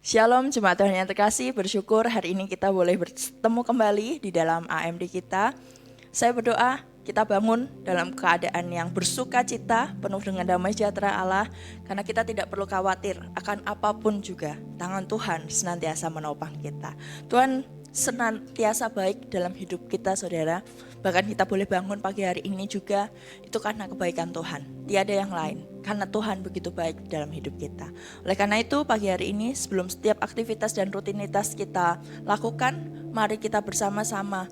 Shalom jemaat Tuhan yang terkasih, bersyukur hari ini kita boleh bertemu kembali di dalam AMD kita. Saya berdoa kita bangun dalam keadaan yang bersuka cita, penuh dengan damai sejahtera Allah, karena kita tidak perlu khawatir akan apapun juga. Tangan Tuhan senantiasa menopang kita. Tuhan senantiasa baik dalam hidup kita, saudara. Bahkan kita boleh bangun pagi hari ini juga, itu karena kebaikan Tuhan. Tiada yang lain, karena Tuhan begitu baik dalam hidup kita. Oleh karena itu, pagi hari ini sebelum setiap aktivitas dan rutinitas kita lakukan, mari kita bersama-sama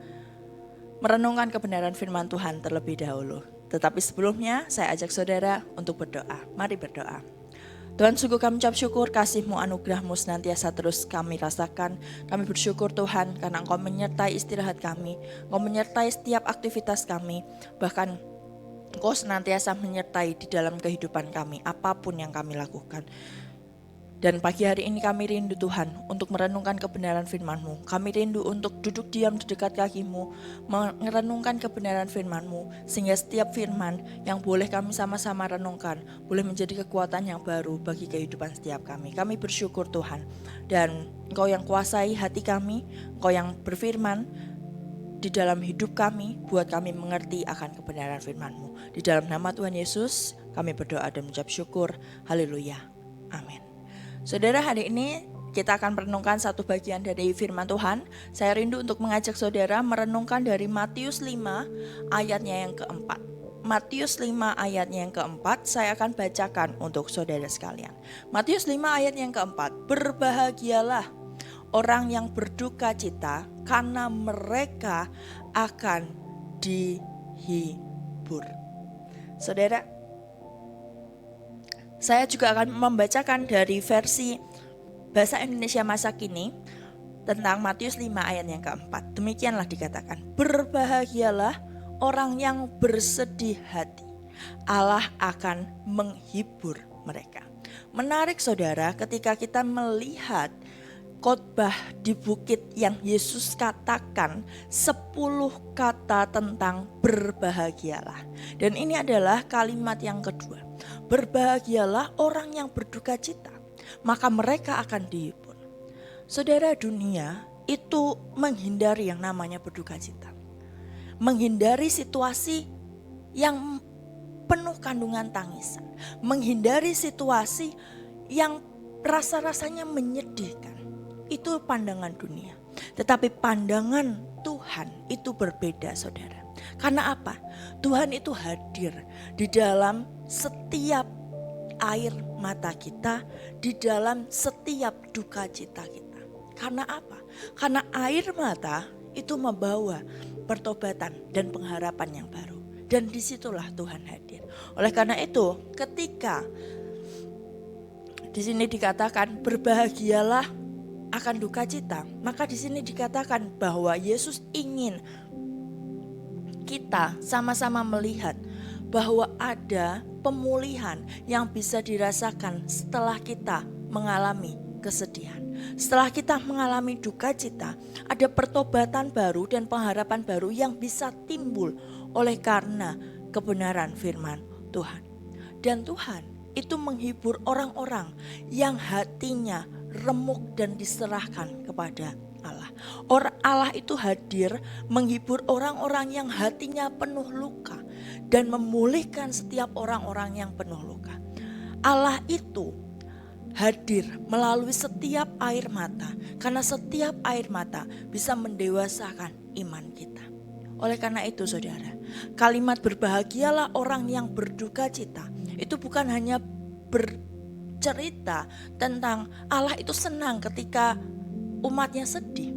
merenungkan kebenaran firman Tuhan terlebih dahulu. Tetapi sebelumnya, saya ajak saudara untuk berdoa. Mari berdoa. Tuhan, sungguh kami ucap syukur, kasih-Mu, anugerah-Mu senantiasa terus kami rasakan. Kami bersyukur Tuhan karena Engkau menyertai istirahat kami, Engkau menyertai setiap aktivitas kami, bahkan Engkau senantiasa menyertai di dalam kehidupan kami, apapun yang kami lakukan. Dan pagi hari ini kami rindu Tuhan untuk merenungkan kebenaran firman-Mu. Kami rindu untuk duduk diam di dekat kaki-Mu, merenungkan kebenaran firman-Mu, sehingga setiap firman yang boleh kami sama-sama renungkan, boleh menjadi kekuatan yang baru bagi kehidupan setiap kami. Kami bersyukur Tuhan, dan Engkau yang kuasai hati kami, Engkau yang berfirman di dalam hidup kami, buat kami mengerti akan kebenaran firman-Mu. Di dalam nama Tuhan Yesus, kami berdoa dan mengucap syukur. Haleluya. Amin. Saudara, hari ini kita akan merenungkan satu bagian dari firman Tuhan. Saya rindu untuk mengajak saudara merenungkan dari Matius 5 ayatnya yang keempat. Matius 5 ayatnya yang keempat, saya akan bacakan untuk saudara sekalian. Matius 5 ayat yang keempat, berbahagialah orang yang berduka cita, karena mereka akan dihibur. Saudara, saya juga akan membacakan dari versi Bahasa Indonesia Masa Kini tentang Matius 5 ayat yang keempat. Demikianlah dikatakan, berbahagialah orang yang bersedih hati, Allah akan menghibur mereka. Menarik saudara, ketika kita melihat khotbah di bukit yang Yesus katakan 10 kata tentang berbahagialah. Dan ini adalah kalimat yang kedua. Berbahagialah orang yang berduka cita, maka mereka akan dihibur. Saudara, dunia itu menghindari yang namanya berduka cita. Menghindari situasi yang penuh kandungan tangisan. Menghindari situasi yang rasa-rasanya menyedihkan. Itu pandangan dunia. Tetapi pandangan Tuhan itu berbeda, saudara. Karena apa? Tuhan itu hadir di dalam setiap air mata kita, di dalam setiap duka cita kita. Karena apa? Karena air mata itu membawa pertobatan dan pengharapan yang baru. Dan disitulah Tuhan hadir. Oleh karena itu, ketika di sini dikatakan berbahagialah akan duka cita, maka di sini dikatakan bahwa Yesus ingin kita sama-sama melihat bahwa ada pemulihan yang bisa dirasakan setelah kita mengalami kesedihan. Setelah kita mengalami duka cita, ada pertobatan baru dan pengharapan baru yang bisa timbul oleh karena kebenaran firman Tuhan. Dan Tuhan itu menghibur orang-orang yang hatinya remuk dan diserahkan kepada Allah. Allah itu hadir menghibur orang-orang yang hatinya penuh luka dan memulihkan setiap orang-orang yang penuh luka. Allah itu hadir melalui setiap air mata, karena setiap air mata bisa mendewasakan iman kita. Oleh karena itu saudara, kalimat berbahagialah orang yang berduka cita itu bukan hanya bercerita tentang Allah itu senang ketika umatnya sedih,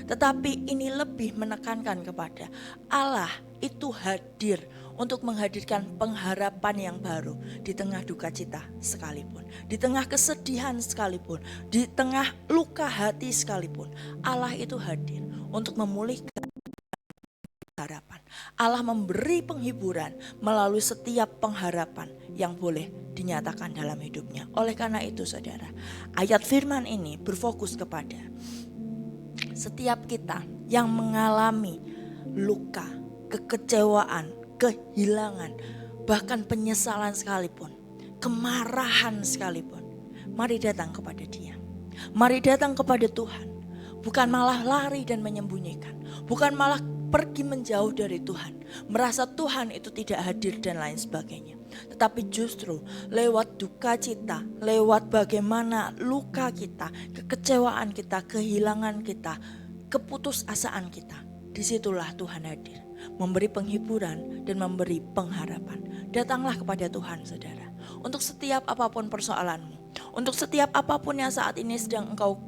tetapi ini lebih menekankan kepada Allah itu hadir untuk menghadirkan pengharapan yang baru di tengah duka cita sekalipun, di tengah kesedihan sekalipun, di tengah luka hati sekalipun. Allah itu hadir untuk memulihkan harapan. Allah memberi penghiburan melalui setiap pengharapan yang boleh dinyatakan dalam hidupnya. Oleh karena itu saudara, ayat firman ini berfokus kepada setiap kita yang mengalami luka, kekecewaan, kehilangan, bahkan penyesalan sekalipun, kemarahan sekalipun, mari datang kepada Dia. Mari datang kepada Tuhan. Bukan malah lari dan menyembunyikan. Bukan malah pergi menjauh dari Tuhan. Merasa Tuhan itu tidak hadir dan lain sebagainya. Tetapi justru lewat duka cita, lewat bagaimana luka kita, kekecewaan kita, kehilangan kita, keputusasaan kita. Disitulah Tuhan hadir. Memberi penghiburan dan memberi pengharapan. Datanglah kepada Tuhan, saudara. Untuk setiap apapun persoalanmu. Untuk setiap apapun yang saat ini sedang engkau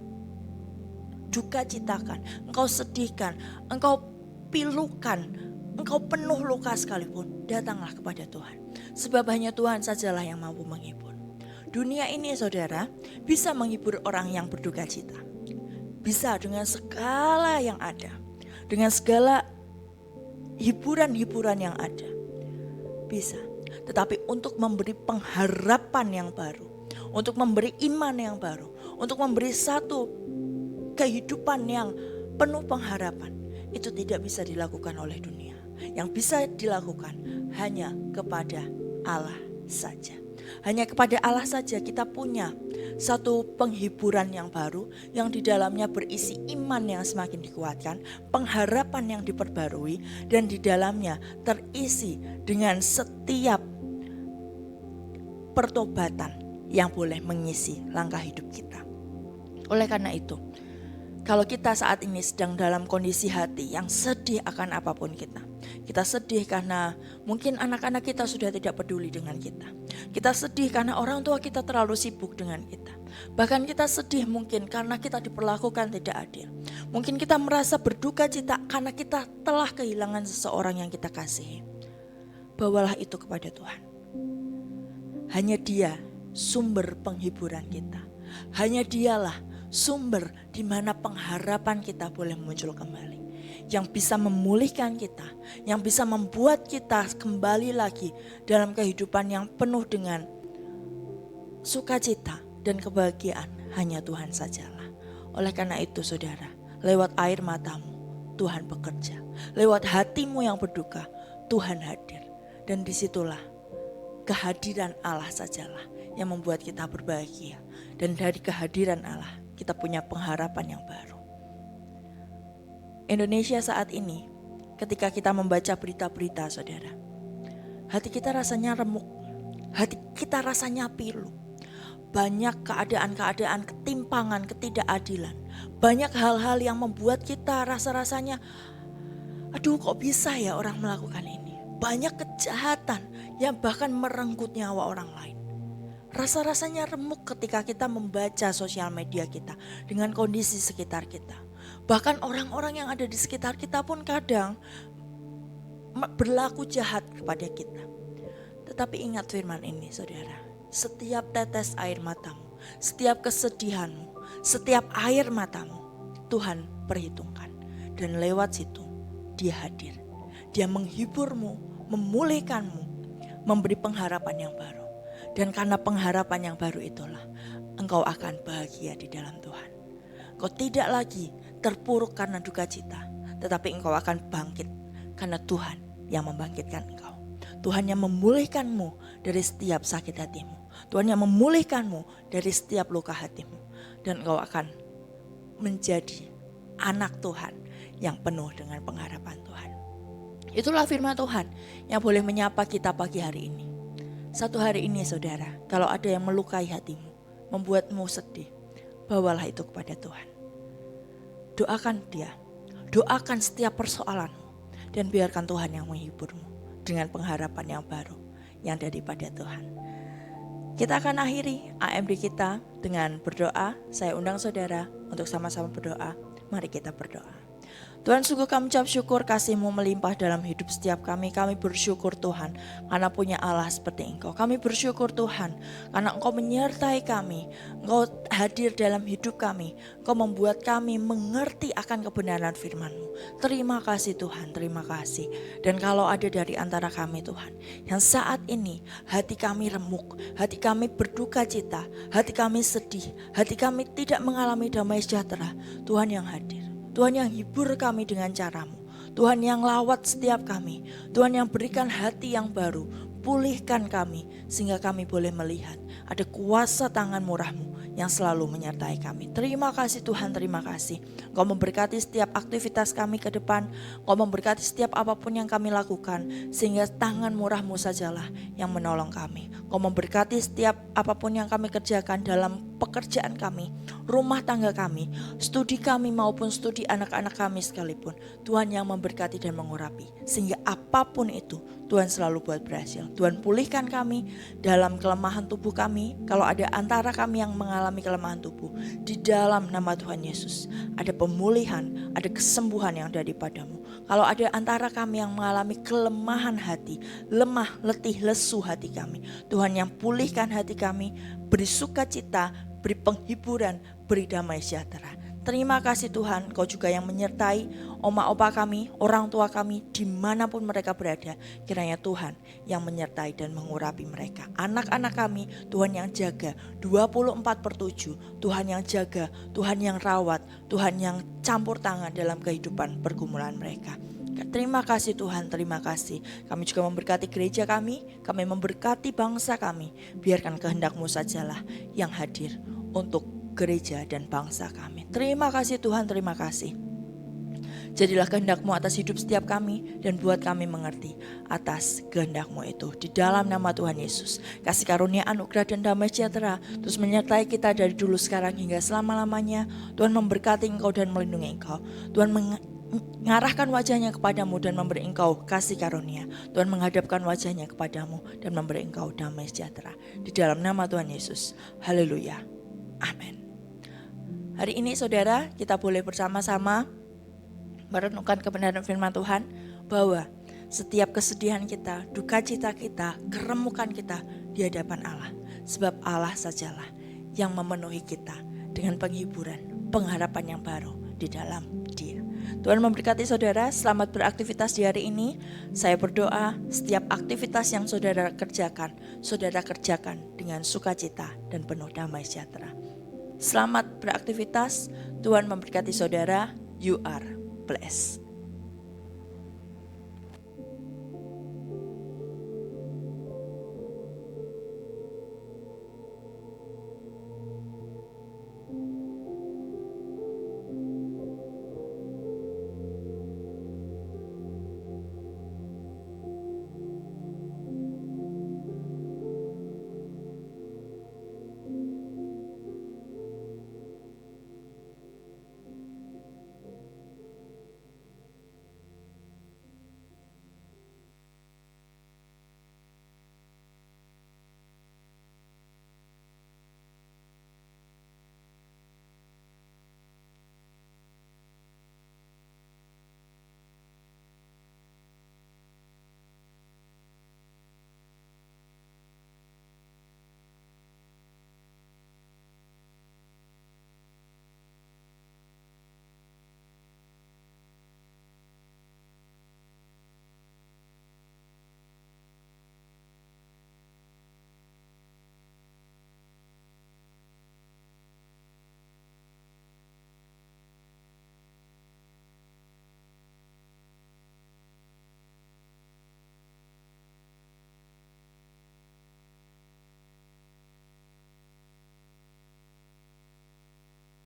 duka citakan, engkau sedihkan, engkau pilukan, engkau penuh luka sekalipun, datanglah kepada Tuhan. Sebab hanya Tuhan sajalah yang mampu menghibur. Dunia ini, saudara, bisa menghibur orang yang berduka cita. Bisa dengan segala yang ada, dengan segala hiburan-hiburan yang ada. Bisa. Tetapi untuk memberi pengharapan yang baru, untuk memberi iman yang baru, untuk memberi satu kehidupan yang penuh pengharapan, itu tidak bisa dilakukan oleh dunia. Yang bisa dilakukan hanya kepada Allah saja. Hanya kepada Allah saja kita punya satu penghiburan yang baru, yang di dalamnya berisi iman yang semakin dikuatkan, pengharapan yang diperbarui, dan di dalamnya terisi dengan setiap pertobatan yang boleh mengisi langkah hidup kita. Oleh karena itu, kalau kita saat ini sedang dalam kondisi hati yang sedih akan apapun kita sedih karena mungkin anak-anak kita sudah tidak peduli dengan kita. Kita sedih karena orang tua kita terlalu sibuk dengan kita. Bahkan kita sedih mungkin karena kita diperlakukan tidak adil. Mungkin kita merasa berduka cita karena kita telah kehilangan seseorang yang kita kasihi. Bawalah itu kepada Tuhan. Hanya Dia sumber penghiburan kita. Hanya Dialah sumber di mana pengharapan kita boleh muncul kembali. Yang bisa memulihkan kita, yang bisa membuat kita kembali lagi dalam kehidupan yang penuh dengan sukacita dan kebahagiaan, hanya Tuhan sajalah. Oleh karena itu, saudara, lewat air matamu Tuhan bekerja. Lewat hatimu yang berduka, Tuhan hadir. Dan disitulah kehadiran Allah sajalah yang membuat kita berbahagia. Dan dari kehadiran Allah kita punya pengharapan yang baru. Indonesia saat ini, ketika kita membaca berita-berita, saudara, hati kita rasanya remuk, hati kita rasanya pilu. Banyak keadaan-keadaan ketimpangan, ketidakadilan. Banyak hal-hal yang membuat kita rasa-rasanya, aduh kok bisa ya orang melakukan ini. Banyak kejahatan yang bahkan merenggut nyawa orang lain. Rasa-rasanya remuk ketika kita membaca sosial media kita dengan kondisi sekitar kita. Bahkan orang-orang yang ada di sekitar kita pun kadang berlaku jahat kepada kita. Tetapi ingat firman ini, saudara. Setiap tetes air matamu, setiap kesedihanmu, setiap air matamu, Tuhan perhitungkan. Dan lewat situ Dia hadir. Dia menghiburmu, memulihkanmu, memberi pengharapan yang baru. Dan karena pengharapan yang baru itulah engkau akan bahagia di dalam Tuhan. Engkau tidak lagi terpuruk karena duka cita, tetapi engkau akan bangkit karena Tuhan yang membangkitkan engkau. Tuhan yang memulihkanmu dari setiap sakit hatimu. Tuhan yang memulihkanmu dari setiap luka hatimu. Dan engkau akan menjadi anak Tuhan yang penuh dengan pengharapan Tuhan. Itulah firman Tuhan yang boleh menyapa kita pagi hari ini. Satu hari ini, saudara, kalau ada yang melukai hatimu, membuatmu sedih, bawalah itu kepada Tuhan. Doakan Dia, doakan setiap persoalanmu, dan biarkan Tuhan yang menghiburmu dengan pengharapan yang baru yang daripada Tuhan. Kita akan akhiri AMD kita dengan berdoa. Saya undang saudara untuk sama-sama berdoa. Mari kita berdoa. Tuhan, sungguh kami ucap syukur kasih-Mu melimpah dalam hidup setiap kami. Kami bersyukur Tuhan karena punya Allah seperti Engkau. Kami bersyukur Tuhan karena Engkau menyertai kami. Engkau hadir dalam hidup kami. Engkau membuat kami mengerti akan kebenaran firman-Mu. Terima kasih Tuhan, terima kasih. Dan kalau ada dari antara kami Tuhan, yang saat ini hati kami remuk, hati kami berduka cita, hati kami sedih, hati kami tidak mengalami damai sejahtera, Tuhan yang hadir. Tuhan yang hibur kami dengan cara-Mu. Tuhan yang lawat setiap kami. Tuhan yang berikan hati yang baru, pulihkan kami sehingga kami boleh melihat ada kuasa tangan murah-Mu yang selalu menyertai kami. Terima kasih Tuhan, terima kasih. Engkau memberkati setiap aktivitas kami ke depan. Engkau memberkati setiap apapun yang kami lakukan, sehingga tangan murah-Mu sajalah yang menolong kami. Engkau memberkati setiap apapun yang kami kerjakan dalam pekerjaan kami, rumah tangga kami, studi kami maupun studi anak-anak kami sekalipun. Tuhan yang memberkati dan mengurapi, sehingga apapun itu Tuhan selalu buat berhasil. Tuhan pulihkan kami dalam kelemahan tubuh kami. Kalau ada antara kami yang mengalami kelemahan tubuh, di dalam nama Tuhan Yesus ada pemulihan, ada kesembuhan yang dari padamu. Kalau ada antara kami yang mengalami kelemahan hati, lemah, letih, lesu hati kami, Tuhan yang pulihkan hati kami, beri sukacita, beri penghiburan, beri damai sejahtera. Terima kasih Tuhan, Kau juga yang menyertai oma opa kami, orang tua kami, dimanapun mereka berada. Kiranya Tuhan yang menyertai dan mengurapi mereka. Anak-anak kami, Tuhan yang jaga 24/7, Tuhan yang jaga, Tuhan yang rawat, Tuhan yang campur tangan dalam kehidupan pergumulan mereka. Terima kasih Tuhan, terima kasih. Kami juga memberkati gereja kami memberkati bangsa kami. Biarkan kehendak-Mu sajalah yang hadir untuk gereja dan bangsa kami. Terima kasih Tuhan, terima kasih. Jadilah kehendak-Mu atas hidup setiap kami dan buat kami mengerti atas kehendak-Mu itu. Di dalam nama Tuhan Yesus, kasih karunia, anugerah dan damai sejahtera terus menyertai kita dari dulu, sekarang hingga selama-lamanya. Tuhan memberkati Engkau dan melindungi Engkau. Tuhan mengarahkan wajahnya kepadamu dan memberi Engkau kasih karunia. Tuhan menghadapkan wajahnya kepadamu dan memberi Engkau damai sejahtera. Di dalam nama Tuhan Yesus. Haleluya. Amin. Hari ini saudara, kita boleh bersama-sama merenungkan kebenaran firman Tuhan bahwa setiap kesedihan kita, duka cita kita, keremukan kita di hadapan Allah. Sebab Allah sajalah yang memenuhi kita dengan penghiburan, pengharapan yang baru di dalam Dia. Tuhan memberkati saudara, selamat beraktivitas di hari ini. Saya berdoa setiap aktivitas yang saudara kerjakan dengan sukacita dan penuh damai sejahtera. Selamat beraktivitas, Tuhan memberkati saudara, you are blessed.